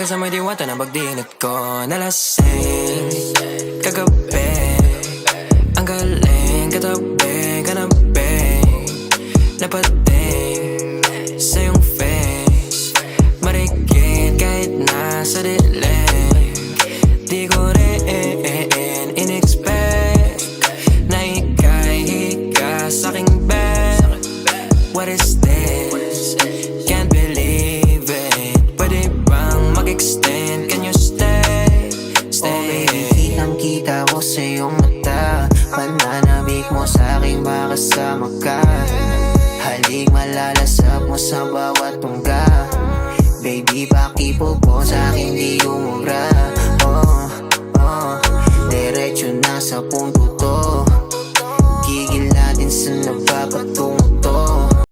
Hanggang sa may diwata na pagdinat ko. Nalasing kagabi, ang galing katabi, kanabi, napating sa iyong face. Marikit kahit nasa dilim. Di ko rin in-expect na ika'y higa sa'king bed. What is this? Can't believe it. Pwede bang mag-extend? Can you stay? Stay. Oh baby, kitang-kita ko sa iyong mata. Pananamig mo sa'king makasama ka. Halik malalasap mo sa bawat tungga. Baby, pakipo po sa'kin di umubra. Diretso na sa punto to. Gigil natin sa napapatungo.